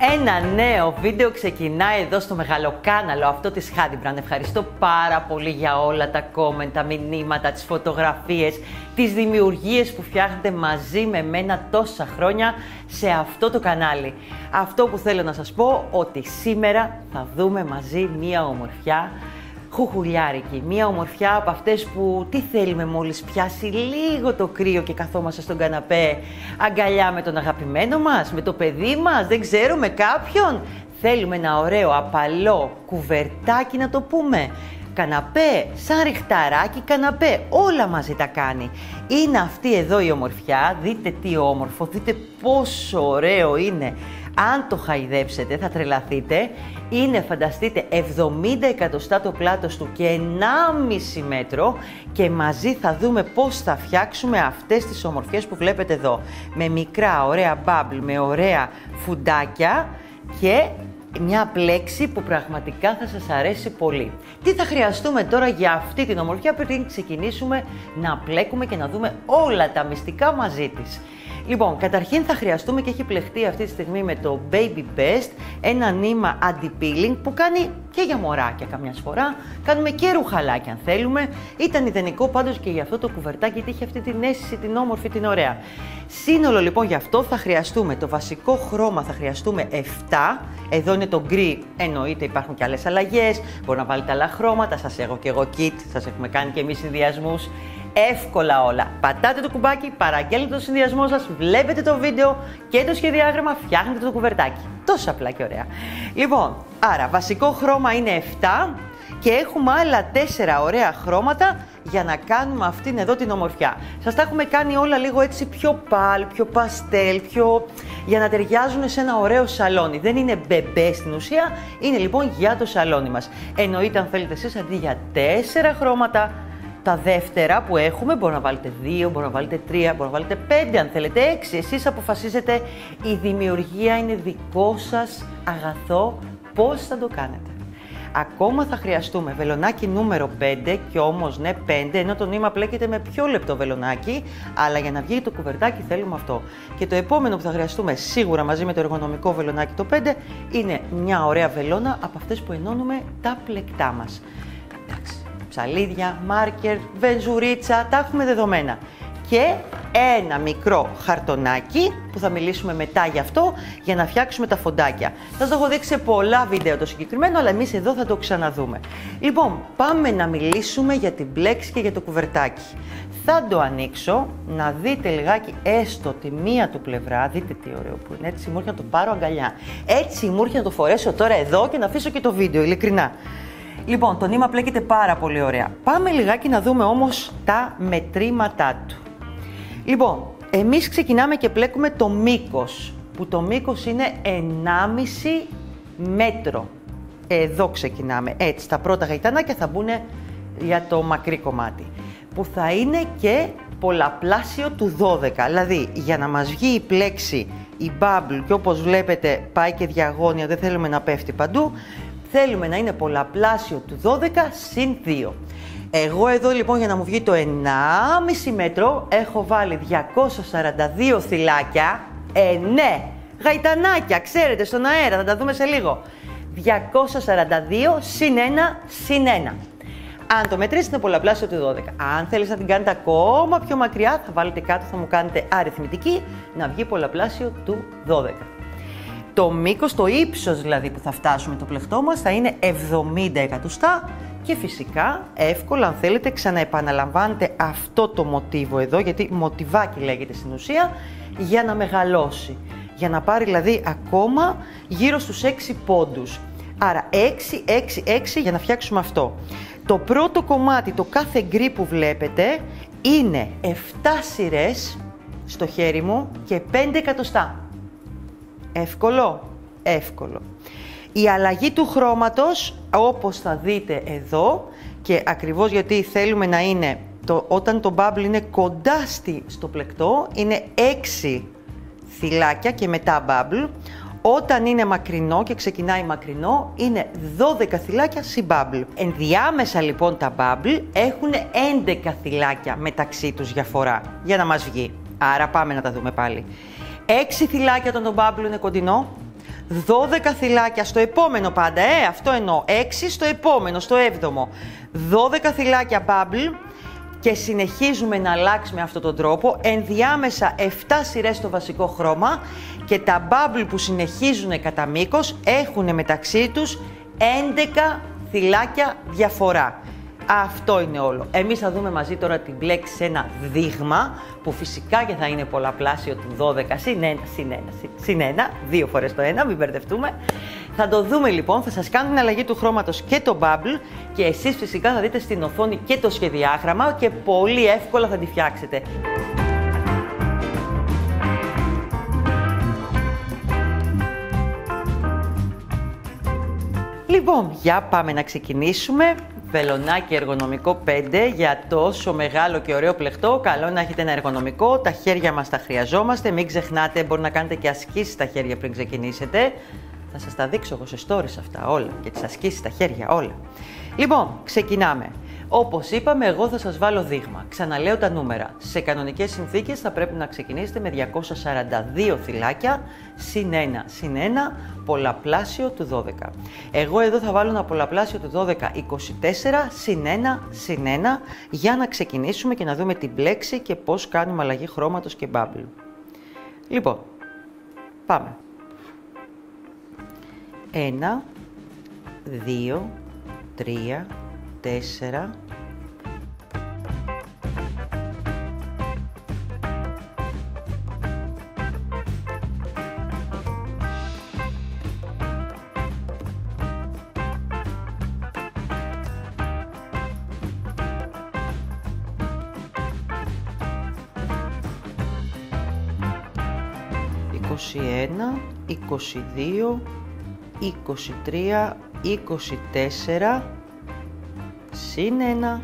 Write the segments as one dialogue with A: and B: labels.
A: Ένα νέο βίντεο ξεκινάει εδώ στο μεγαλοκάναλο αυτό της Honeybrand. Ευχαριστώ πάρα πολύ για όλα τα comment, τα μηνύματα, τις φωτογραφίες, τις δημιουργίες που φτιάχνετε μαζί με μένα τόσα χρόνια σε αυτό το κανάλι. Αυτό που θέλω να σας πω, ότι σήμερα θα δούμε μαζί μία ομορφιά χουχουλιάρικη, μία ομορφιά από αυτές που τι θέλουμε μόλις πιάσει λίγο το κρύο και καθόμαστε στον καναπέ αγκαλιά με τον αγαπημένο μας, με το παιδί μας, δεν ξέρω, με κάποιον. Θέλουμε ένα ωραίο απαλό κουβερτάκι να το πούμε. Καναπέ, σαν ριχταράκι καναπέ, όλα μαζί τα κάνει. Είναι αυτή εδώ η ομορφιά, δείτε τι όμορφο, δείτε πόσο ωραίο είναι. Αν το χαϊδέψετε θα τρελαθείτε. Είναι, φανταστείτε, 70 εκατοστά το πλάτος του και 1,5 μέτρο και μαζί θα δούμε πώς θα φτιάξουμε αυτές τις ομορφιές που βλέπετε εδώ. Με μικρά ωραία bubble, με ωραία φουντάκια και μια πλέξη που πραγματικά θα σας αρέσει πολύ. Τι θα χρειαστούμε τώρα για αυτή την ομορφιά πριν ξεκινήσουμε να πλέκουμε και να δούμε όλα τα μυστικά μαζί της. Λοιπόν, καταρχήν θα χρειαστούμε, και έχει πλεχτεί αυτή τη στιγμή με το Baby Best, ένα νήμα anti-peeling που κάνει και για μωράκια καμιά φορά, κάνουμε και ρουχαλάκια αν θέλουμε. Ήταν ιδανικό πάντως και για αυτό το κουβερτάκι, γιατί είχε αυτή την αίσθηση, την όμορφη, την ωραία. Σύνολο λοιπόν γι' αυτό θα χρειαστούμε, το βασικό χρώμα θα χρειαστούμε 7, εδώ είναι το γκρι, εννοείται υπάρχουν και άλλες αλλαγές, μπορεί να βάλετε άλλα χρώματα, σας έχω και εγώ kit, σας έχουμε κάνει και εμείς συνδυασμούς. Εύκολα όλα. Πατάτε το κουμπάκι, παραγγέλνετε το συνδυασμό σας, βλέπετε το βίντεο και το σχεδιάγραμμα, φτιάχνετε το κουβερτάκι. Τόσο απλά και ωραία. Λοιπόν, άρα βασικό χρώμα είναι 7 και έχουμε άλλα 4 ωραία χρώματα για να κάνουμε αυτήν εδώ την ομορφιά. Σας τα έχουμε κάνει όλα λίγο έτσι πιο πάλ, πιο παστέλ, για να ταιριάζουν σε ένα ωραίο σαλόνι. Δεν είναι μπεμπέ στην ουσία, είναι λοιπόν για το σαλόνι μας. Εννοείται αν θέλετε εσείς αντί για 4 χρώματα, τα δεύτερα που έχουμε, μπορεί να βάλετε 2, μπορεί να βάλετε 3, μπορεί να βάλετε 5, αν θέλετε 6. Εσείς αποφασίζετε, η δημιουργία είναι δικό σας αγαθό, πώς θα το κάνετε. Ακόμα θα χρειαστούμε βελονάκι νούμερο 5, και όμως ναι 5, ενώ το νήμα πλέκεται με πιο λεπτό βελονάκι, αλλά για να βγει το κουβερτάκι θέλουμε αυτό. Και το επόμενο που θα χρειαστούμε σίγουρα μαζί με το εργονομικό βελονάκι το 5, είναι μια ωραία βελόνα από αυτές που ενώνουμε τα πλεκτά μας. Εντάξει. Ψαλίδια, μάρκερ, βενζουρίτσα, τα έχουμε δεδομένα. Και ένα μικρό χαρτονάκι που θα μιλήσουμε μετά γι' αυτό, για να φτιάξουμε τα φοντάκια. Θα σας το έχω δείξει σε πολλά βίντεο το συγκεκριμένο, αλλά εμείς εδώ θα το ξαναδούμε. Λοιπόν, πάμε να μιλήσουμε για την πλέξη και για το κουβερτάκι. Θα το ανοίξω, να δείτε λιγάκι έστω τη μία του πλευρά, δείτε τι ωραίο που είναι, έτσι μου έρχεται να το πάρω αγκαλιά. Έτσι μου έρχεται να το φορέσω τώρα εδώ και να αφήσω και το βίντεο, ειλικρινά. Λοιπόν, το νήμα πλέκεται πάρα πολύ ωραία. Πάμε λιγάκι να δούμε όμως τα μετρήματά του. Λοιπόν, εμείς ξεκινάμε και πλέκουμε το μήκος, που το μήκος είναι 1,5 μέτρο. Εδώ ξεκινάμε, έτσι, τα πρώτα γαϊτανάκια θα μπουν για το μακρύ κομμάτι, που θα είναι και πολλαπλάσιο του 12. Δηλαδή, για να μας βγει η πλέξη, η bubble, και όπως βλέπετε πάει και διαγώνια, δεν θέλουμε να πέφτει παντού, θέλουμε να είναι πολλαπλάσιο του 12 συν 2. Εγώ εδώ λοιπόν για να μου βγει το 1,5 μέτρο έχω βάλει 242 θυλάκια, ναι, γαϊτανάκια, ξέρετε, στον αέρα, θα τα δούμε σε λίγο. 242 συν 1 συν 1. Αν το μετρήσετε είναι πολλαπλάσιο του 12. Αν θέλετε να την κάνετε ακόμα πιο μακριά, θα βάλετε κάτω, θα μου κάνετε αριθμητική, να βγει πολλαπλάσιο του 12. Το μήκος, το ύψος δηλαδή που θα φτάσουμε το πλεκτό μας θα είναι 70 εκατοστά και φυσικά εύκολα αν θέλετε ξαναεπαναλαμβάνετε αυτό το μοτίβο εδώ, γιατί μοτιβάκι λέγεται στην ουσία, για να μεγαλώσει. Για να πάρει δηλαδή ακόμα γύρω στους 6 πόντους. Άρα 6, 6, 6 για να φτιάξουμε αυτό. Το πρώτο κομμάτι, το κάθε γκρι που βλέπετε, είναι 7 σειρές στο χέρι μου και 5 εκατοστά. Εύκολο, εύκολο. Η αλλαγή του χρώματος, όπως θα δείτε εδώ, και ακριβώς γιατί θέλουμε να είναι, όταν το bubble είναι κοντά στο πλεκτό, είναι 6 θυλάκια και μετά bubble. Όταν είναι μακρινό και ξεκινάει μακρινό, είναι 12 θυλάκια συν bubble. Ενδιάμεσα λοιπόν τα bubble έχουν 11 θυλάκια μεταξύ τους διαφορά, για να μας βγει. Άρα πάμε να τα δούμε πάλι. 6 θυλάκια όταν το bubble είναι κοντινό, 12 θυλάκια στο επόμενο πάντα, αυτό εννοώ, 6 στο επόμενο, στο 7ο, 12 θυλάκια bubble και συνεχίζουμε να αλλάξουμε αυτόν τον τρόπο, ενδιάμεσα 7 σειρές στο βασικό χρώμα και τα bubble που συνεχίζουν κατά μήκος έχουν μεταξύ τους 11 θυλάκια διαφορά. Αυτό είναι όλο. Εμείς θα δούμε μαζί τώρα την μπλέξη σε ένα δείγμα που φυσικά και θα είναι πολλαπλάσιο του 12 συν 1, 2 φορές το 1, μην μπερδευτούμε. Θα το δούμε λοιπόν, θα σας κάνω την αλλαγή του χρώματος και το bubble και εσείς φυσικά θα δείτε στην οθόνη και το σχεδιάγραμμα και πολύ εύκολα θα τη φτιάξετε. Λοιπόν, για πάμε να ξεκινήσουμε. Βελονάκι εργονομικό 5 για τόσο μεγάλο και ωραίο πλεκτό. Καλό να έχετε ένα εργονομικό. Τα χέρια μας τα χρειαζόμαστε. Μην ξεχνάτε, μπορεί να κάνετε και ασκήσεις στα χέρια πριν ξεκινήσετε. Θα σας τα δείξω εγώ σε stories αυτά όλα και τις ασκήσεις στα χέρια όλα. Λοιπόν, ξεκινάμε. Όπως είπαμε, εγώ θα σας βάλω δείγμα. Ξαναλέω τα νούμερα. Σε κανονικές συνθήκες θα πρέπει να ξεκινήσετε με 242 θυλάκια συν 1 πολλαπλάσιο του 12. Εγώ εδώ θα βάλω ένα πολλαπλάσιο του 12 24 συν 1 για να ξεκινήσουμε και να δούμε την μπλέξη και πώς κάνουμε αλλαγή χρώματος και bubble. Λοιπόν, πάμε. 1, 2, 3, 4, 21, 22, 23, 24, συν 1,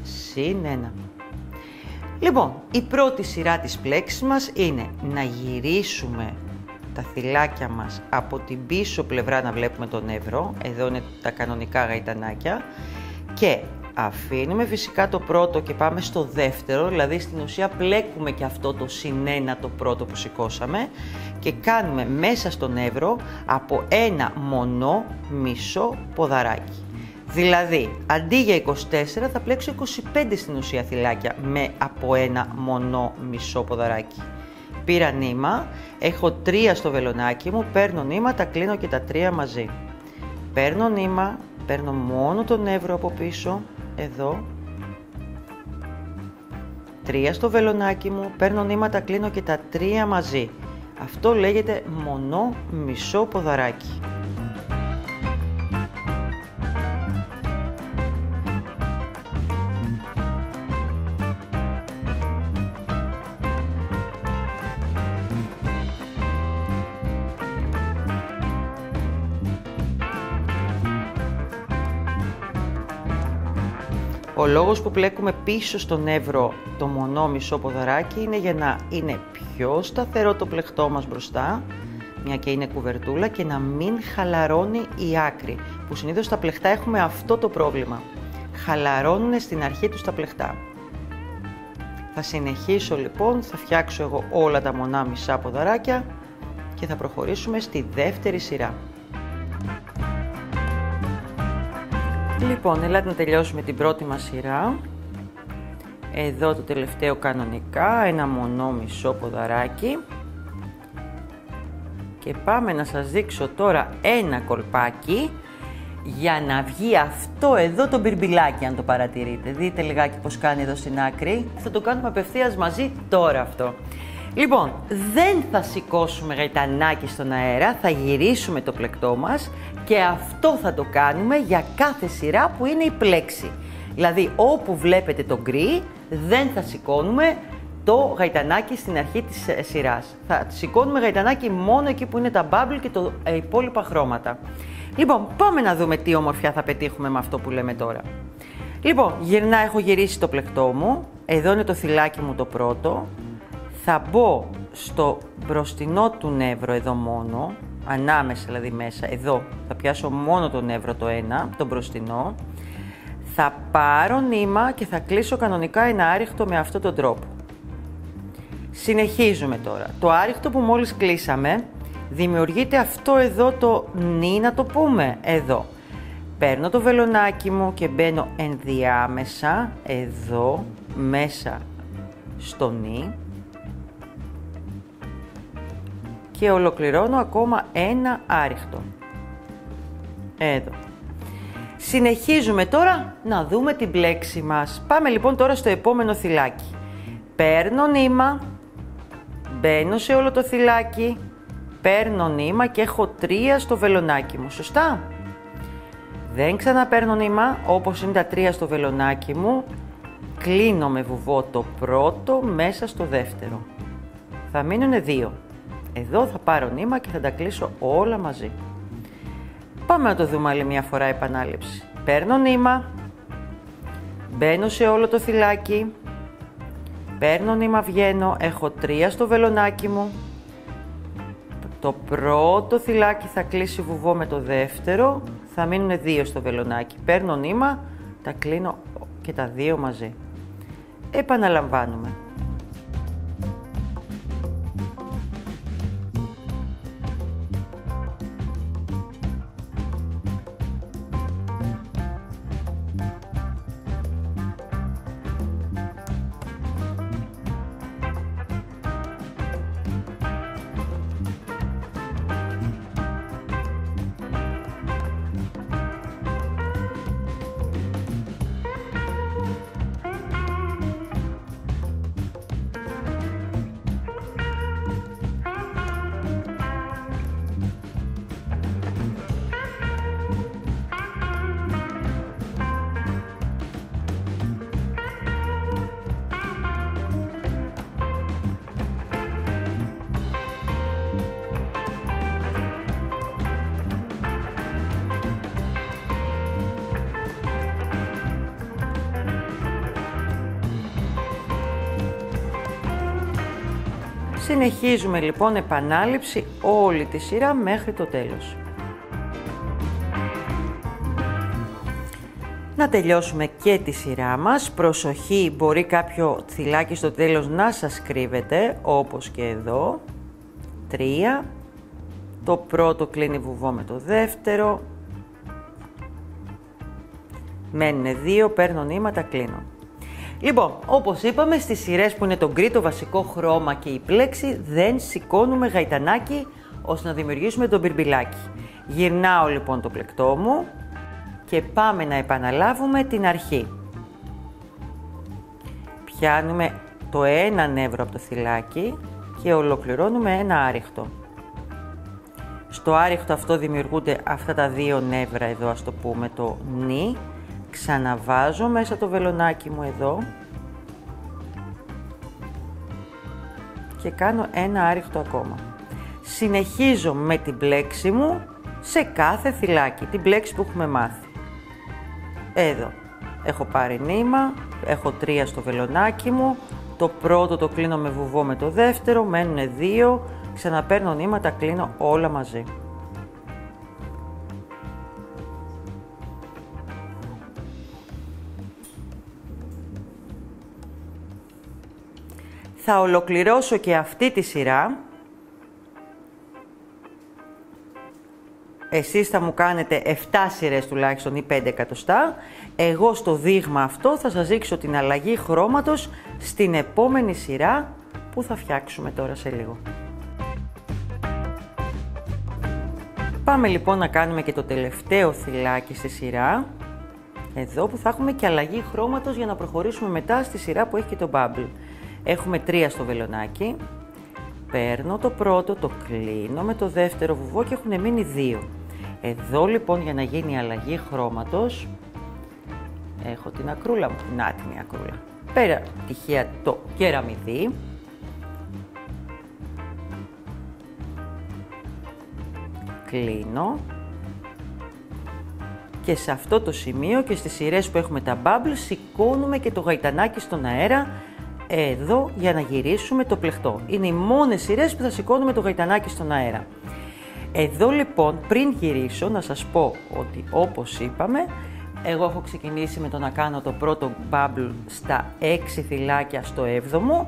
A: συν 1. Λοιπόν, η πρώτη σειρά της πλέξης μας είναι να γυρίσουμε τα θυλάκια μας από την πίσω πλευρά να βλέπουμε τον εύρο. Εδώ είναι τα κανονικά γαϊτανάκια. Και αφήνουμε φυσικά το πρώτο και πάμε στο δεύτερο, δηλαδή στην ουσία πλέκουμε και αυτό το συν 1 το πρώτο που σηκώσαμε και κάνουμε μέσα στον εύρο από ένα μονό μισό ποδαράκι. Δηλαδή, αντί για 24 θα πλέξω 25 στην ουσία θυλάκια με από ένα μονό μισό ποδαράκι. Πήρα νήμα, έχω 3 στο βελονάκι μου, παίρνω νήμα, τα κλείνω και τα 3 μαζί. Παίρνω νήμα, παίρνω μόνο τον εύρο από πίσω, εδώ. 3 στο βελονάκι μου, παίρνω νήμα, τα κλείνω και τα 3 μαζί. Αυτό λέγεται μονό μισό ποδαράκι. Ο λόγος που πλέκουμε πίσω στον εύρο το μονό μισό ποδαράκι είναι για να είναι πιο σταθερό το πλεκτό μας μπροστά, μια και είναι κουβερτούλα, και να μην χαλαρώνει η άκρη, που συνήθως στα πλεκτά έχουμε αυτό το πρόβλημα. Χαλαρώνουν στην αρχή τους τα πλεκτά. Θα συνεχίσω λοιπόν, θα φτιάξω εγώ όλα τα μονά μισά ποδαράκια και θα προχωρήσουμε στη δεύτερη σειρά. Λοιπόν, ελάτε να τελειώσουμε την πρώτη μας σειρά. Εδώ το τελευταίο κανονικά, ένα μονό μισό ποδαράκι. Και πάμε να σας δείξω τώρα ένα κολπάκι για να βγει αυτό εδώ το μπιρμπιλάκι, αν το παρατηρείτε. Δείτε λιγάκι πώς κάνει εδώ στην άκρη. Θα το κάνουμε απευθείας μαζί τώρα αυτό. Λοιπόν, δεν θα σηκώσουμε γαϊτανάκι στον αέρα, θα γυρίσουμε το πλεκτό μας και αυτό θα το κάνουμε για κάθε σειρά που είναι η πλέξη. Δηλαδή, όπου βλέπετε το γκρι, δεν θα σηκώνουμε το γαϊτανάκι στην αρχή της σειράς. Θα σηκώνουμε γαϊτανάκι μόνο εκεί που είναι τα bubble και τα υπόλοιπα χρώματα. Λοιπόν, πάμε να δούμε τι ομορφιά θα πετύχουμε με αυτό που λέμε τώρα. Λοιπόν, έχω γυρίσει το πλεκτό μου, εδώ είναι το θυλάκι μου το πρώτο. Θα μπω στο μπροστινό του νεύρο εδώ μόνο, ανάμεσα δηλαδή μέσα, εδώ θα πιάσω μόνο το νεύρο το ένα, το μπροστινό. Θα πάρω νήμα και θα κλείσω κανονικά ένα άριχτο με αυτόν τον τρόπο. Συνεχίζουμε τώρα. Το άριχτο που μόλις κλείσαμε δημιουργείται αυτό εδώ το νι, να το πούμε, εδώ. Παίρνω το βελονάκι μου και μπαίνω ενδιάμεσα, εδώ, μέσα στο νι και ολοκληρώνω ακόμα ένα άριχτο. Εδώ. Συνεχίζουμε τώρα να δούμε την μπλέξη μας. Πάμε λοιπόν τώρα στο επόμενο θυλάκι. Παίρνω νήμα, μπαίνω σε όλο το θυλάκι, παίρνω νήμα και έχω 3 στο βελονάκι μου, σωστά? Δεν ξαναπαίρνω νήμα, όπως είναι τα 3 στο βελονάκι μου, κλείνω με βουβό το πρώτο μέσα στο δεύτερο. Θα μείνουν 2. Εδώ θα πάρω νήμα και θα τα κλείσω όλα μαζί. Πάμε να το δούμε άλλη μια φορά επανάληψη. Παίρνω νήμα, μπαίνω σε όλο το θυλάκι, παίρνω νήμα, βγαίνω, έχω 3 στο βελονάκι μου, το πρώτο θυλάκι θα κλείσει βουβό με το δεύτερο, θα μείνουν 2 στο βελονάκι. Παίρνω νήμα, τα κλείνω και τα 2 μαζί. Επαναλαμβάνουμε. Συνεχίζουμε λοιπόν επανάληψη όλη τη σειρά μέχρι το τέλος. Να τελειώσουμε και τη σειρά μας. Προσοχή, μπορεί κάποιο θυλάκι στο τέλος να σας κρύβεται, όπως και εδώ. 3. Το πρώτο κλείνει βουβό με το δεύτερο. Μένουν 2, παίρνω νήματα, κλείνω. Λοιπόν, όπως είπαμε, στις σειρές που είναι το γκρι, το βασικό χρώμα και η πλέξη, δεν σηκώνουμε γαϊτανάκι ώστε να δημιουργήσουμε το μπιρμπιλάκι. Γυρνάω λοιπόν το πλεκτό μου και πάμε να επαναλάβουμε την αρχή. Πιάνουμε το ένα νεύρο από το θυλάκι και ολοκληρώνουμε ένα άριχτο. Στο άριχτο αυτό δημιουργούνται αυτά τα 2 νεύρα εδώ, ας το πούμε, το νι. Ξαναβάζω μέσα το βελονάκι μου εδώ και κάνω ένα άριχτο ακόμα. Συνεχίζω με την μπλέξη μου σε κάθε θυλάκι, την μπλέξη που έχουμε μάθει. Εδώ έχω πάρει νήμα, έχω 3 στο βελονάκι μου, το πρώτο το κλείνω με βουβό με το δεύτερο, μένουν 2, ξαναπαίρνω νήμα, τα κλείνω όλα μαζί. Θα ολοκληρώσω και αυτή τη σειρά. Εσείς θα μου κάνετε 7 σειρές τουλάχιστον ή 5 εκατοστά. Εγώ στο δείγμα αυτό θα σας δείξω την αλλαγή χρώματος στην επόμενη σειρά που θα φτιάξουμε τώρα σε λίγο. Πάμε λοιπόν να κάνουμε και το τελευταίο θυλάκι στη σειρά. Εδώ που θα έχουμε και αλλαγή χρώματος για να προχωρήσουμε μετά στη σειρά που έχει και το bubble. Έχουμε 3 στο βελονάκι, παίρνω το πρώτο, το κλείνω με το δεύτερο βουβό και έχουν μείνει 2. Εδώ λοιπόν για να γίνει η αλλαγή χρώματος, έχω την ακρούλα μου, να την η ακρούλα. Πέρα τυχαία το κεραμιδί. Κλείνω. Και σε αυτό το σημείο και στις σειρές που έχουμε τα bubbles σηκώνουμε και το γαϊτανάκι στον αέρα εδώ για να γυρίσουμε το πλεκτό. Είναι οι μόνες σειρές που θα σηκώνουμε το γαϊτανάκι στον αέρα. Εδώ λοιπόν πριν γυρίσω να σας πω ότι όπως είπαμε εγώ έχω ξεκινήσει με το να κάνω το πρώτο bubble στα 6 θυλάκια στο 7ο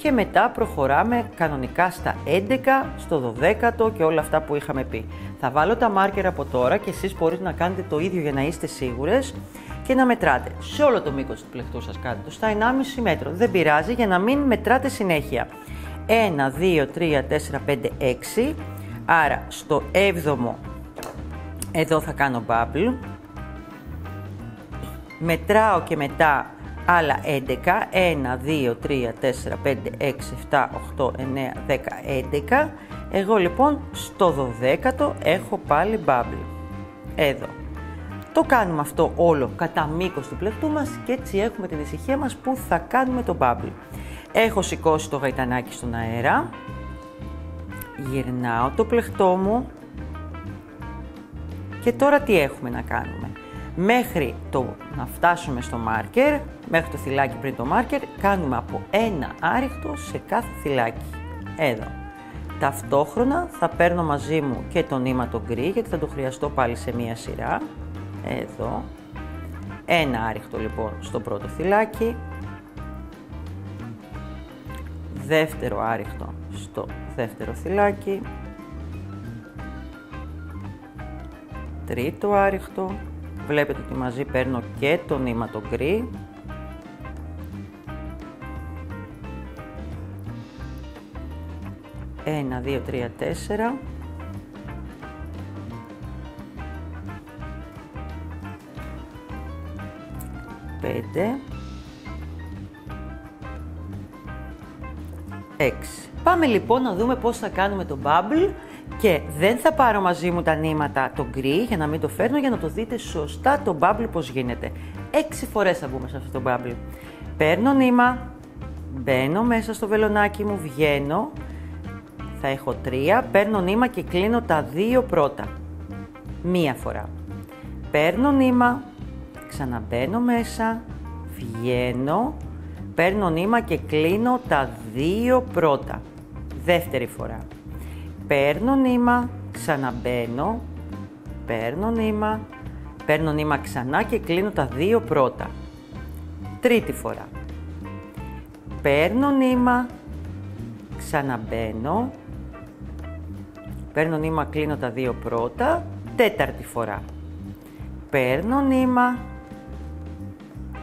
A: και μετά προχωράμε κανονικά στα 11, στο 12ο και όλα αυτά που είχαμε πει. Θα βάλω τα μάρκερ από τώρα και εσείς μπορείτε να κάνετε το ίδιο για να είστε σίγουρες και να μετράτε. Σε όλο το μήκος του πλεκτού σας κάντε το στα 1,5 μέτρο. Δεν πειράζει, για να μην μετράτε συνέχεια. 1, 2, 3, 4, 5, 6. Άρα στο 7ο εδώ θα κάνω bubble. Μετράω και μετά άλλα 11. 1, 2, 3, 4, 5, 6, 7, 8, 9, 10, 11. Εγώ λοιπόν στο 12ο έχω πάλι bubble. Εδώ. Το κάνουμε αυτό όλο κατά μήκος του πλεκτού μας και έτσι έχουμε την ησυχία μας που θα κάνουμε το bubble. Έχω σηκώσει το γαϊτανάκι στον αέρα. Γυρνάω το πλεκτό μου. Και τώρα τι έχουμε να κάνουμε. Μέχρι να φτάσουμε στο μάρκερ, μέχρι το θυλάκι πριν το μάρκερ, κάνουμε από ένα άριχτο σε κάθε θυλάκι. Εδώ. Ταυτόχρονα θα παίρνω μαζί μου και το νήμα το γκρι, γιατί θα το χρειαστώ πάλι σε μία σειρά. Εδώ. Ένα άριχτο λοιπόν στο πρώτο θυλάκι. Δεύτερο άριχτο στο δεύτερο θυλάκι. Τρίτο άριχτο. Βλέπετε ότι μαζί παίρνω και το νήμα το γκρι. Ένα, 2, 3, 4. Πέντε. 6. Πάμε λοιπόν να δούμε πώς θα κάνουμε το bubble και δεν θα πάρω μαζί μου τα νήματα το γκρι για να μην το φέρνω, για να το δείτε σωστά το bubble πώς γίνεται. 6 φορές θα μπούμε σε αυτό το bubble. Παίρνω νήμα, μπαίνω μέσα στο βελονάκι μου, βγαίνω, θα έχω 3, παίρνω νήμα και κλείνω τα 2 πρώτα. Μία φορά. Παίρνω νήμα, ξαναμπαίνω μέσα, βγαίνω, παίρνω νήμα και κλείνω τα 2 πρώτα. Δεύτερη φορά. Παίρνω νήμα, ξαναμπαίνω, παίρνω νήμα ξανά και κλείνω τα 2 πρώτα. Τρίτη φορά. Παίρνω νήμα, ξαναμπαίνω, παίρνω νήμα, κλείνω τα 2 πρώτα. Τέταρτη φορά. Παίρνω νήμα,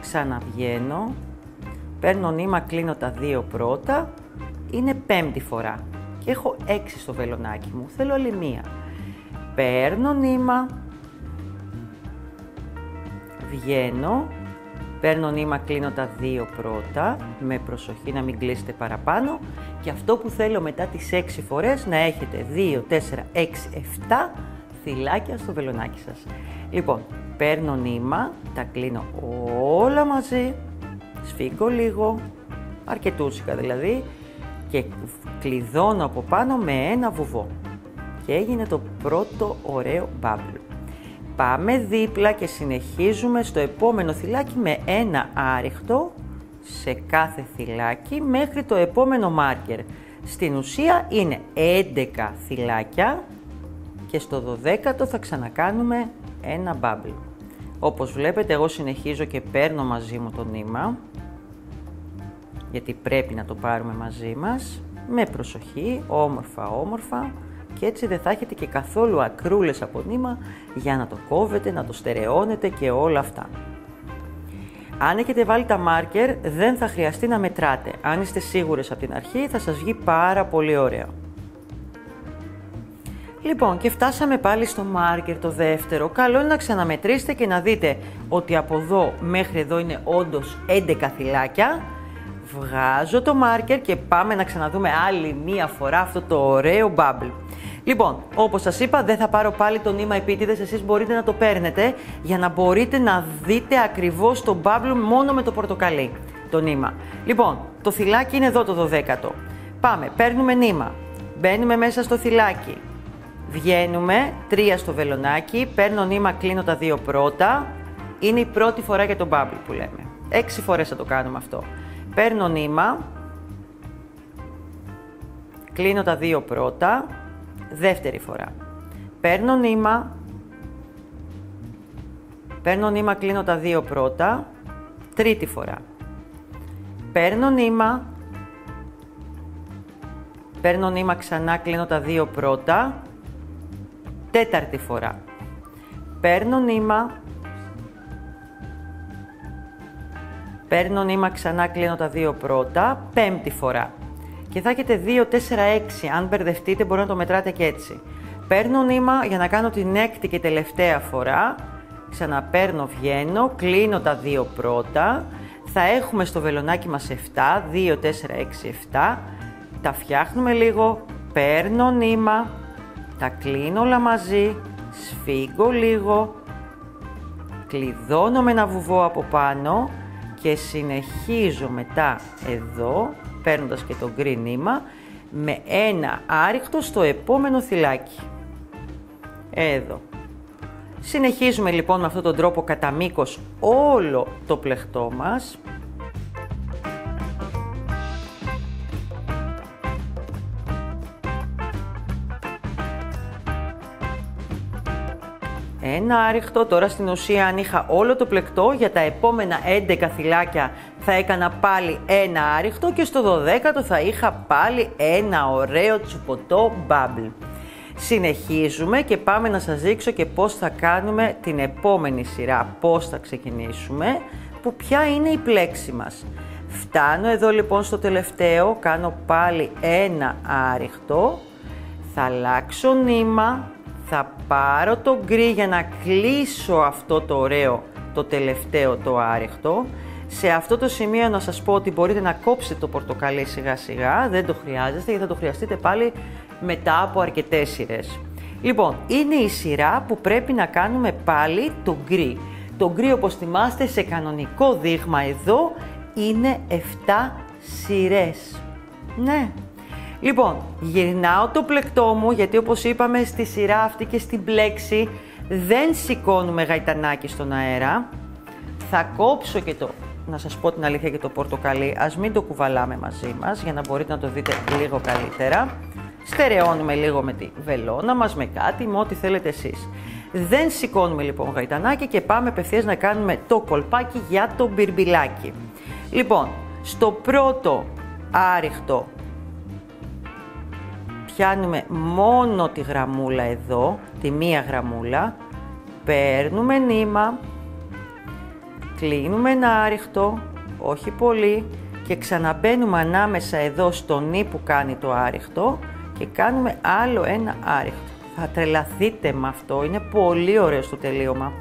A: ξαναβγαίνω, παίρνω νήμα, κλείνω τα 2 πρώτα. Είναι πέμπτη φορά και έχω 6 στο βελονάκι μου, θέλω άλλη μία. Παίρνω νήμα, βγαίνω, παίρνω νήμα, κλείνω τα 2 πρώτα, με προσοχή να μην κλείσετε παραπάνω, και αυτό που θέλω μετά τις 6 φορές να έχετε 2, 4, 6, 7 θυλάκια στο βελονάκι σας. Λοιπόν, παίρνω νήμα, τα κλείνω όλα μαζί, σφίγγω λίγο, αρκετούτσικα δηλαδή, και κλειδώνω από πάνω με ένα βουβό. Και έγινε το πρώτο ωραίο bubble. Πάμε δίπλα και συνεχίζουμε στο επόμενο θυλάκι με ένα άριχτο σε κάθε θυλάκι μέχρι το επόμενο μάρκερ. Στην ουσία είναι 11 θυλάκια και στο 12ο θα ξανακάνουμε ένα bubble. Όπως βλέπετε, εγώ συνεχίζω και παίρνω μαζί μου το νήμα, γιατί πρέπει να το πάρουμε μαζί μας, με προσοχή, όμορφα, και έτσι δεν θα έχετε και καθόλου ακρούλες από νήμα για να το κόβετε, να το στερεώνετε και όλα αυτά. Αν έχετε βάλει τα μάρκερ, δεν θα χρειαστεί να μετράτε. Αν είστε σίγουρες από την αρχή, θα σας βγει πάρα πολύ ωραίο. Λοιπόν, και φτάσαμε πάλι στο μάρκερ το δεύτερο. Καλό είναι να ξαναμετρήσετε και να δείτε ότι από εδώ μέχρι εδώ είναι όντως 11 θυλάκια. Βγάζω το μάρκερ και πάμε να ξαναδούμε άλλη μία φορά αυτό το ωραίο bubble. Λοιπόν, όπως σας είπα, δεν θα πάρω πάλι το νήμα επίτηδες, εσείς μπορείτε να το παίρνετε για να μπορείτε να δείτε ακριβώς το bubble μόνο με το πορτοκαλί, το νήμα. Λοιπόν, το θυλάκι είναι εδώ το 12ο. Πάμε, παίρνουμε νήμα, μπαίνουμε μέσα στο θυλάκι, βγαίνουμε, 3 στο βελονάκι, παίρνω νήμα, κλείνω τα 2 πρώτα, είναι η πρώτη φορά για το bubble που λέμε. 6 φορές θα το κάνουμε αυτό. Παίρνω νήμα, κλείνω τα 2 πρώτα, δεύτερη φορά. Παίρνω νήμα, κλείνω τα 2 πρώτα, τρίτη φορά. Παίρνω νήμα, παίρνω νήμα ξανά, κλείνω τα 2 πρώτα, 4η φορά. Παίρνω νήμα, παίρνω νήμα ξανά, κλείνω τα 2 πρώτα, 5η φορά. Και θα έχετε 2, 4, 6, αν μπερδευτείτε μπορεί να το μετράτε και έτσι. Παίρνω νήμα για να κάνω την 6η και τελευταία φορά, ξαναπαίρνω, βγαίνω, κλείνω τα 2 πρώτα, θα έχουμε στο βελονάκι μας 7, 2, 4, 6, 7, τα φτιάχνουμε λίγο, παίρνω νήμα, τα κλείνω όλα μαζί, σφίγγω λίγο, κλειδώνω με ένα βουβό από πάνω και συνεχίζω μετά εδώ, παίρνοντας και το γκρι νήμα, με ένα άριχτο στο επόμενο θυλάκι. Εδώ. Συνεχίζουμε λοιπόν με αυτόν τον τρόπο κατά μήκος όλο το πλεκτό μας. Ένα άριχτο, τώρα στην ουσία αν είχα όλο το πλεκτό, για τα επόμενα 11 θυλάκια θα έκανα πάλι ένα άριχτο και στο 12ο θα είχα πάλι ένα ωραίο τσουποτό bubble. Συνεχίζουμε και πάμε να σας δείξω και πώς θα κάνουμε την επόμενη σειρά, πώς θα ξεκινήσουμε, που ποια είναι η πλέξη μας. Φτάνω εδώ λοιπόν στο τελευταίο, κάνω πάλι ένα άριχτο, θα αλλάξω νήμα, θα πάρω το γκρι για να κλείσω αυτό το ωραίο, το τελευταίο το άριχτο. Σε αυτό το σημείο να σας πω ότι μπορείτε να κόψετε το πορτοκαλί σιγά σιγά, δεν το χρειάζεστε γιατί θα το χρειαστείτε πάλι μετά από αρκετές σειρές. Λοιπόν, είναι η σειρά που πρέπει να κάνουμε πάλι το γκρι. Το γκρι, όπως θυμάστε, σε κανονικό δείγμα εδώ είναι 7 σειρές. Ναι. Λοιπόν, γυρνάω το πλεκτό μου, γιατί όπως είπαμε στη σειρά αυτή και στην πλέξη δεν σηκώνουμε γαϊτανάκι στον αέρα. Θα κόψω και το, να σας πω την αλήθεια, και το πορτοκαλί, ας μην το κουβαλάμε μαζί μας για να μπορείτε να το δείτε λίγο καλύτερα. Στερεώνουμε λίγο με τη βελόνα μας, με κάτι, με ό,τι θέλετε εσείς. Δεν σηκώνουμε λοιπόν γαϊτανάκι και πάμε απευθείας να κάνουμε το κολπάκι για το μπιρμπιλάκι. Λοιπόν, στο πρώτο άριχτο πιάνουμε μόνο τη γραμμούλα εδώ, τη μία γραμμούλα, παίρνουμε νήμα, κλείνουμε ένα άριχτο, όχι πολύ, και ξαναμπαίνουμε ανάμεσα εδώ στο νι που κάνει το άριχτο και κάνουμε άλλο ένα άριχτο. Θα τρελαθείτε με αυτό, είναι πολύ ωραίο στο τελείωμα.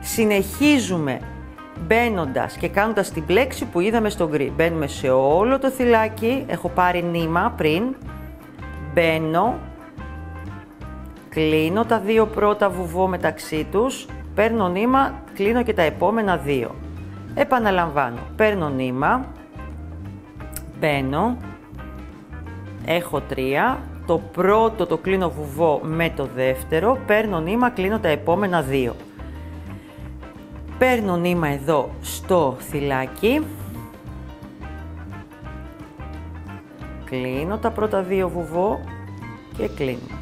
A: Συνεχίζουμε μπαίνοντας και κάνοντας την πλέξη που είδαμε στο γκρι. Μπαίνουμε σε όλο το θυλάκι, έχω πάρει νήμα πριν, μπαίνω, κλείνω τα 2 πρώτα βουβό μεταξύ τους, παίρνω νήμα, κλείνω και τα επόμενα 2. Επαναλαμβάνω, παίρνω νήμα, μπαίνω, έχω 3, το πρώτο το κλείνω βουβό με το δεύτερο, παίρνω νήμα, κλείνω τα επόμενα 2. Παίρνω νήμα εδώ στο θυλάκι, κλείνω τα πρώτα 2 βουβό και κλείνω.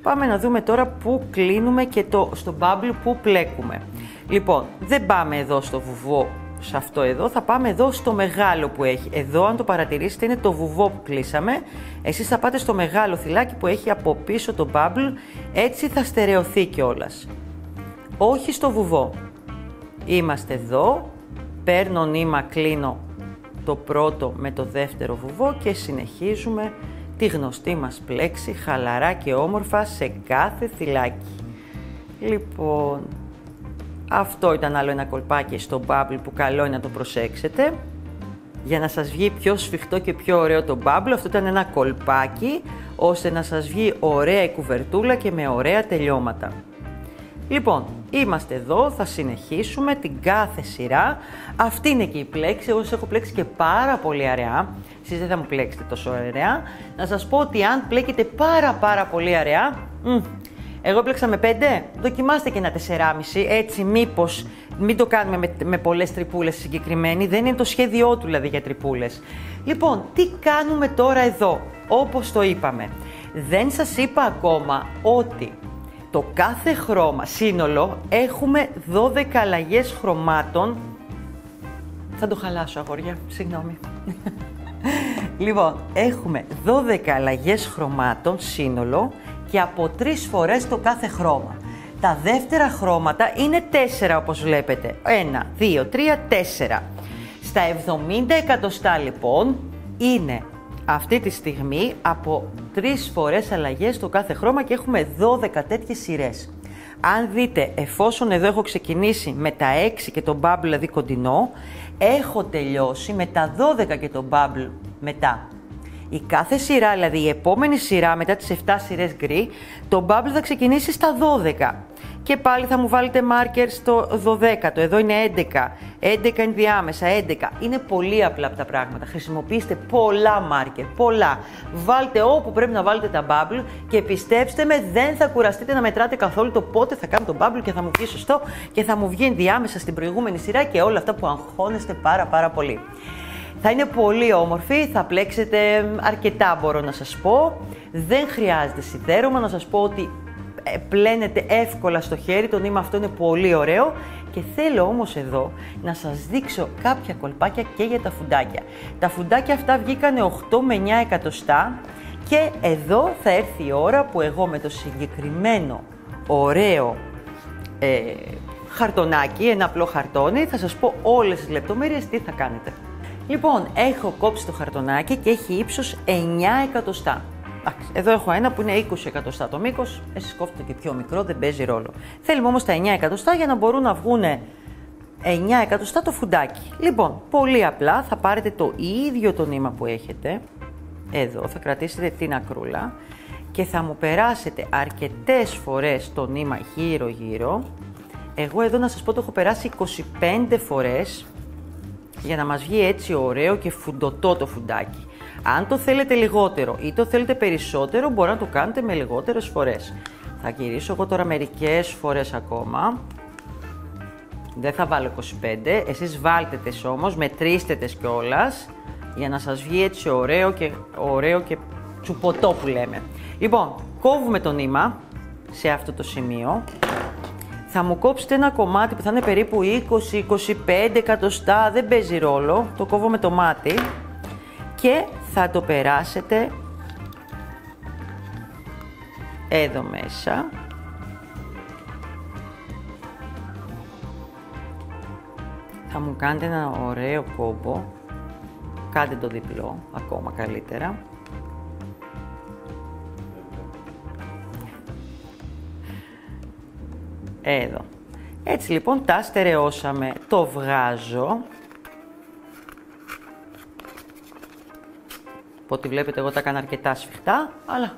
A: Πάμε να δούμε τώρα που κλείνουμε και στο bubble που πλέκουμε. Λοιπόν, δεν πάμε εδώ στο βουβό, σε αυτό εδώ, θα πάμε εδώ στο μεγάλο που έχει. Εδώ, αν το παρατηρήσετε, είναι το βουβό που κλείσαμε. Εσείς θα πάτε στο μεγάλο θυλάκι που έχει από πίσω το bubble, έτσι θα στερεωθεί κιόλας. Όχι στο βουβό. Είμαστε εδώ, παίρνω νήμα, κλείνω το πρώτο με το δεύτερο βουβό και συνεχίζουμε τη γνωστή μας πλέξη χαλαρά και όμορφα σε κάθε θυλάκι. Λοιπόν, αυτό ήταν άλλο ένα κολπάκι στο bubble που καλό είναι να το προσέξετε. Για να σας βγει πιο σφιχτό και πιο ωραίο το bubble, αυτό ήταν ένα κολπάκι ώστε να σας βγει ωραία η κουβερτούλα και με ωραία τελειώματα. Λοιπόν, είμαστε εδώ, θα συνεχίσουμε την κάθε σειρά. Αυτή είναι και η πλέξη, εγώ σας έχω πλέξει και πάρα πολύ αραιά. Εσείς δεν θα μου πλέξετε τόσο αραιά. Να σας πω ότι αν πλέκετε πάρα πολύ αραιά, εγώ πλέξα με 5, δοκιμάστε και ένα 4,5, έτσι μήπως μην το κάνουμε με πολλές τρυπούλες συγκεκριμένη, δεν είναι το σχέδιό του δηλαδή για τρυπούλες. Λοιπόν, τι κάνουμε τώρα εδώ, όπως το είπαμε. Δεν σας είπα ακόμα ότι το κάθε χρώμα σύνολο έχουμε 12 αλλαγές χρωμάτων. Θα το χαλάσω, αγόρια, συγγνώμη. Λοιπόν, έχουμε 12 αλλαγές χρωμάτων σύνολο και από 3 φορές το κάθε χρώμα. Τα δεύτερα χρώματα είναι 4 όπως βλέπετε. 1, 2, 3, 4. Στα 70 εκατοστά λοιπόν είναι αυτή τη στιγμή από 3 φορές αλλαγές το κάθε χρώμα και έχουμε 12 τέτοιες σειρές. Αν δείτε, εφόσον εδώ έχω ξεκινήσει με τα 6 και το bubble δηλαδή κοντινό, έχω τελειώσει με τα 12 και το bubble μετά. Η κάθε σειρά, δηλαδή η επόμενη σειρά μετά τις 7 σειρές γκρι, το bubble θα ξεκινήσει στα 12. Και πάλι θα μου βάλετε marker στο 12, εδώ είναι 11, 11 ενδιάμεσα, 11. Είναι πολύ απλά από τα πράγματα. Χρησιμοποιήστε πολλά marker, πολλά. Βάλτε όπου πρέπει να βάλετε τα bubble και πιστέψτε με, δεν θα κουραστείτε να μετράτε καθόλου το πότε θα κάνω το bubble και θα μου βγει σωστό και θα μου βγει ενδιάμεσα στην προηγούμενη σειρά και όλα αυτά που αγχώνεστε πάρα πολύ. Θα είναι πολύ όμορφη, θα πλέξετε αρκετά μπορώ να σας πω. Δεν χρειάζεται σιδέρωμα, να σας πω ότι πλένετε εύκολα στο χέρι, το νήμα αυτό είναι πολύ ωραίο και θέλω όμως εδώ να σας δείξω κάποια κολπάκια και για τα φουντάκια. Τα φουντάκια αυτά βγήκανε 8 με 9 εκατοστά και εδώ θα έρθει η ώρα που εγώ με το συγκεκριμένο ωραίο χαρτονάκι, ένα απλό χαρτόνι, θα σας πω όλες τις λεπτομέρειες τι θα κάνετε. Λοιπόν, έχω κόψει το χαρτονάκι και έχει ύψος 9 εκατοστά. Εδώ έχω ένα που είναι 20 εκατοστά το μήκος, εσείς κόφτετε και πιο μικρό, δεν παίζει ρόλο. Θέλουμε όμως τα 9 εκατοστά για να μπορούν να βγουν 9 εκατοστά το φουντάκι. Λοιπόν, πολύ απλά θα πάρετε το ίδιο το νήμα που έχετε, εδώ θα κρατήσετε την ακρούλα και θα μου περάσετε αρκετές φορές το νήμα γύρω-γύρω. Εγώ εδώ να σας πω το έχω περάσει 25 φορές για να μας βγει έτσι ωραίο και φουντωτό το φουντάκι. Αν το θέλετε λιγότερο ή το θέλετε περισσότερο, μπορεί να το κάνετε με λιγότερες φορές. Θα γυρίσω εγώ τώρα μερικές φορές ακόμα. Δεν θα βάλω 25, εσείς βάλτε τες όμως, μετρήστε τες κιόλας, για να σας βγει έτσι ωραίο και τσουποτό που λέμε. Λοιπόν, κόβουμε το νήμα σε αυτό το σημείο. Θα μου κόψετε ένα κομμάτι που θα είναι περίπου 20-25 εκατοστά, δεν παίζει ρόλο, το κόβω με το μάτι και θα το περάσετε εδώ μέσα. Θα μου κάνετε ένα ωραίο κόμπο, κάντε το διπλό, ακόμα καλύτερα. Εδώ. Έτσι λοιπόν τα στερεώσαμε, το βγάζω. Ό,τι βλέπετε εγώ τα έκανα αρκετά σφιχτά, αλλά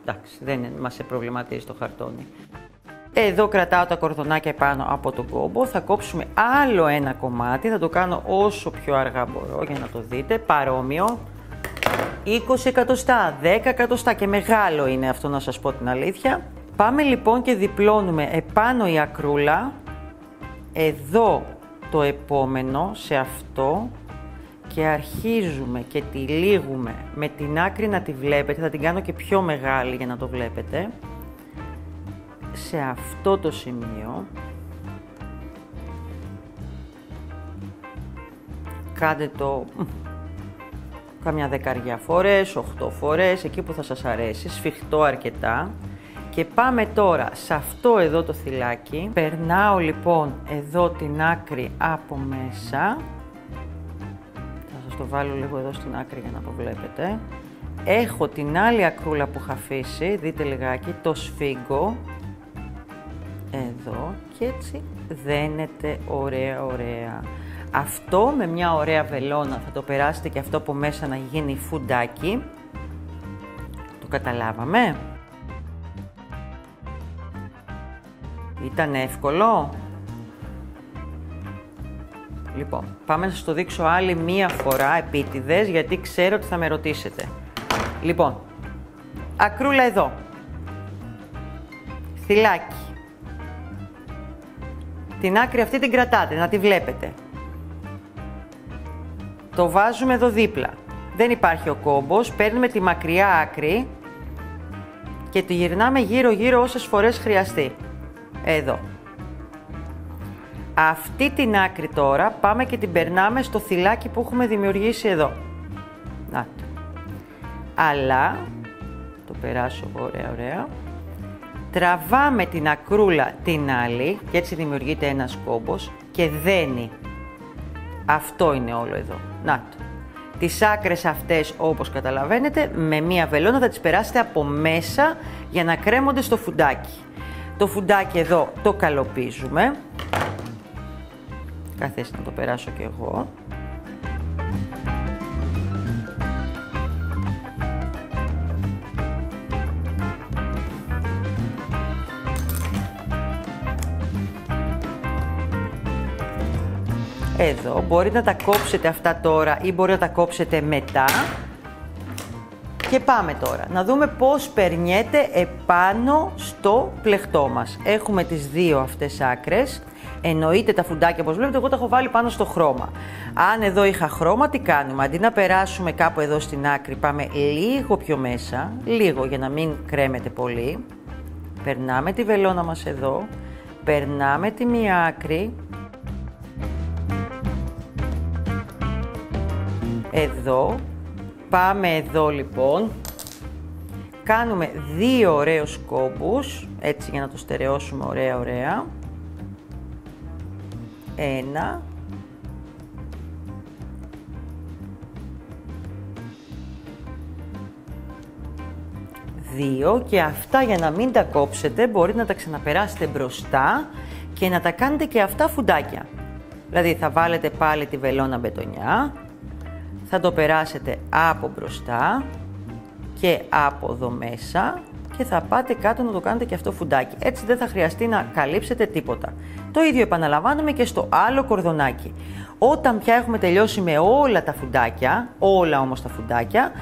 A: εντάξει, δεν μας προβληματίζει το χαρτόνι. Εδώ κρατάω τα κορδονάκια πάνω από τον κόμπο, θα κόψουμε άλλο ένα κομμάτι, θα το κάνω όσο πιο αργά μπορώ για να το δείτε, παρόμοιο. 20 εκατοστά, 10 εκατοστά και μεγάλο είναι αυτό να σας πω την αλήθεια. Πάμε λοιπόν και διπλώνουμε επάνω η ακρούλα, εδώ το επόμενο σε αυτό και αρχίζουμε και τυλίγουμε με την άκρη να τη βλέπετε, θα την κάνω και πιο μεγάλη για να το βλέπετε, σε αυτό το σημείο. Κάντε το καμιά 10 φορές, 8 φορές, εκεί που θα σας αρέσει, σφιχτό αρκετά. Και πάμε τώρα σε αυτό εδώ το θυλάκι, περνάω λοιπόν εδώ την άκρη από μέσα, θα σας το βάλω λίγο εδώ στην άκρη για να το βλέπετε. Έχω την άλλη ακρούλα που είχα αφήσει, δείτε λιγάκι, το σφίγγω, εδώ και έτσι δένεται ωραία. Αυτό με μια ωραία βελόνα θα το περάσετε και αυτό από μέσα να γίνει φουντάκι, το καταλάβαμε. Ήταν εύκολο. Λοιπόν, πάμε να σας το δείξω άλλη μία φορά επίτηδες, γιατί ξέρω ότι θα με ρωτήσετε. Λοιπόν, ακρούλα εδώ. Θυλάκι. Την άκρη αυτή την κρατάτε, να τη βλέπετε. Το βάζουμε εδώ δίπλα. Δεν υπάρχει ο κόμπος, παίρνουμε τη μακριά άκρη και τη γυρνάμε γύρω-γύρω όσες φορές χρειαστεί. Εδώ. Αυτή την άκρη τώρα πάμε και την περνάμε στο θυλάκι που έχουμε δημιουργήσει εδώ. Να, Αλλά, το περάσω ωραία, τραβάμε την ακρούλα την άλλη και έτσι δημιουργείται ένας κόμπος και δένει. Αυτό είναι όλο εδώ. Να το. Τις άκρες αυτές, όπως καταλαβαίνετε, με μία βελόνα θα τις περάσετε από μέσα για να κρέμονται στο φουντάκι. Το φουντάκι εδώ το καλοπίζουμε. Καθίστε να το περάσω κι εγώ. Εδώ μπορείτε να τα κόψετε αυτά τώρα ή μπορείτε να τα κόψετε μετά. Και πάμε τώρα να δούμε πώς περνιέται επάνω στο πλεχτό μας. Έχουμε τις δύο αυτές άκρες. Εννοείται τα φουντάκια, όπως βλέπετε, εγώ τα έχω βάλει πάνω στο χρώμα. Αν εδώ είχα χρώμα, τι κάνουμε? Αντί να περάσουμε κάπου εδώ στην άκρη, πάμε λίγο πιο μέσα, λίγο για να μην κρέμεται πολύ. Περνάμε τη βελόνα μας εδώ, περνάμε τη μία άκρη. Εδώ, πάμε εδώ λοιπόν, κάνουμε δύο ωραίους κόμπους, έτσι για να το στερεώσουμε ωραία. Ένα. Δύο και αυτά για να μην τα κόψετε μπορείτε να τα ξαναπεράσετε μπροστά και να τα κάνετε και αυτά φουντάκια. Δηλαδή θα βάλετε πάλι τη βελόνα μπετονιά, θα το περάσετε από μπροστά και από εδώ μέσα και θα πάτε κάτω να το κάνετε και αυτό φουντάκι. Έτσι δεν θα χρειαστεί να καλύψετε τίποτα. Το ίδιο επαναλαμβάνουμε και στο άλλο κορδονάκι. Όταν πια έχουμε τελειώσει με όλα τα φουντάκια, όλα όμως τα φουντάκια,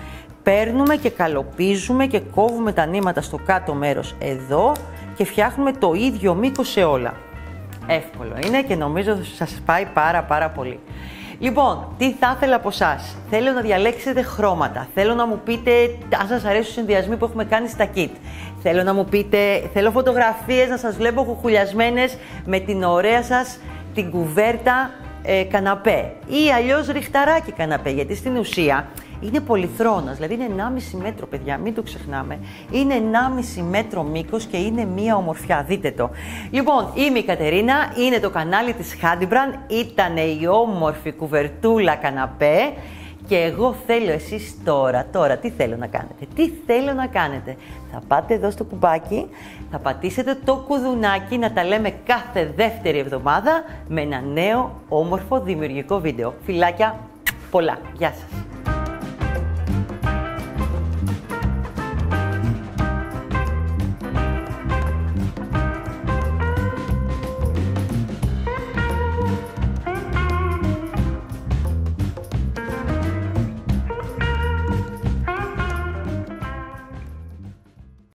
A: παίρνουμε και καλοπίζουμε και κόβουμε τα νήματα στο κάτω μέρος εδώ και φτιάχνουμε το ίδιο μήκος σε όλα. Εύκολο είναι και νομίζω ότι σας πάει πάρα πολύ. Λοιπόν, τι θα ήθελα από εσάς? Θέλω να διαλέξετε χρώματα. Θέλω να μου πείτε αν σας αρέσουν οι συνδυασμοί που έχουμε κάνει στα kit. Θέλω να μου πείτε, θέλω φωτογραφίες να σας βλέπω χουχουλιασμένες με την ωραία σας την κουβέρτα καναπέ ή αλλιώς ριχταράκι καναπέ, γιατί στην ουσία είναι πολυθρόνας, δηλαδή είναι 1,5 μέτρο, παιδιά, μην το ξεχνάμε. Είναι 1,5 μέτρο μήκος και είναι μία ομορφιά, δείτε το. Λοιπόν, είμαι η Κατερίνα, είναι το κανάλι της Handybrand, ήταν η όμορφη κουβερτούλα καναπέ και εγώ θέλω εσείς τώρα, τι θέλω να κάνετε, θα πάτε εδώ στο κουμπάκι, θα πατήσετε το κουδουνάκι, να τα λέμε κάθε δεύτερη εβδομάδα με ένα νέο όμορφο δημιουργικό βίντεο. Φιλάκια πολλά, γεια σας.